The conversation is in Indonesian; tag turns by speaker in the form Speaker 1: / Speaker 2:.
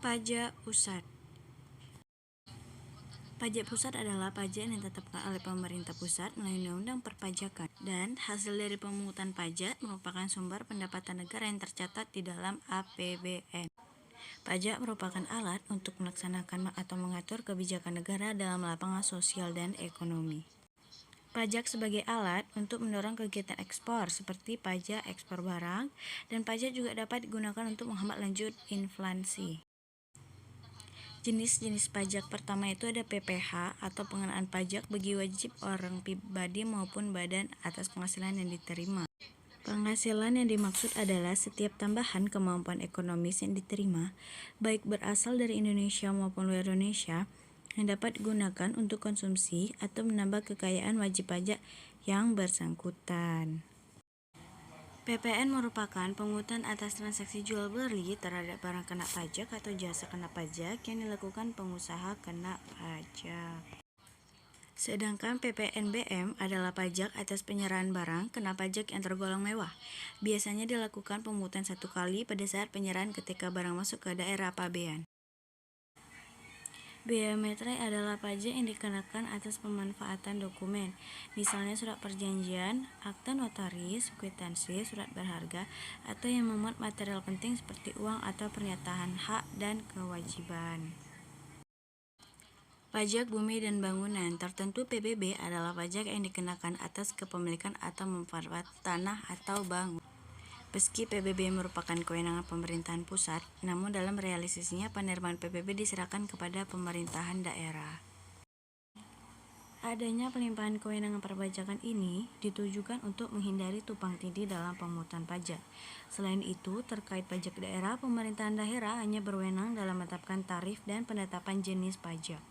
Speaker 1: Pajak pusat. Pajak pusat adalah pajak yang ditetapkan oleh pemerintah pusat melalui Undang-Undang Perpajakan, dan hasil dari pemungutan pajak merupakan sumber pendapatan negara yang tercatat di dalam APBN. Pajak merupakan alat untuk melaksanakan atau mengatur kebijakan negara dalam lapangan sosial dan ekonomi. Pajak sebagai alat untuk mendorong kegiatan ekspor seperti pajak ekspor barang, dan pajak juga dapat digunakan untuk menghambat laju inflasi. Jenis-jenis pajak pertama itu ada PPh atau pengenaan pajak bagi wajib orang pribadi maupun badan atas penghasilan yang diterima. Penghasilan yang dimaksud adalah setiap tambahan kemampuan ekonomis yang diterima, baik berasal dari Indonesia maupun luar Indonesia, yang dapat digunakan untuk konsumsi atau menambah kekayaan wajib pajak yang bersangkutan. PPN merupakan pungutan atas transaksi jual beli terhadap barang kena pajak atau jasa kena pajak yang dilakukan pengusaha kena pajak. Sedangkan PPNBM adalah pajak atas penyerahan barang kena pajak yang tergolong mewah. Biasanya dilakukan pemungutan satu kali pada saat penyerahan ketika barang masuk ke daerah pabean. Biaya materai adalah pajak yang dikenakan atas pemanfaatan dokumen, misalnya surat perjanjian, akta notaris, kwitansi, surat berharga, atau yang memuat material penting seperti uang atau pernyataan hak dan kewajiban. Pajak bumi dan bangunan tertentu PBB adalah pajak yang dikenakan atas kepemilikan atau manfaat tanah atau bangunan. Meski PBB merupakan kewenangan pemerintahan pusat, namun dalam realisasinya penerimaan PBB diserahkan kepada pemerintahan daerah. Adanya pelimpahan kewenangan perpajakan ini ditujukan untuk menghindari tumpang tindih dalam pemungutan pajak. Selain itu, terkait pajak daerah, pemerintahan daerah hanya berwenang dalam menetapkan tarif dan penetapan jenis pajak.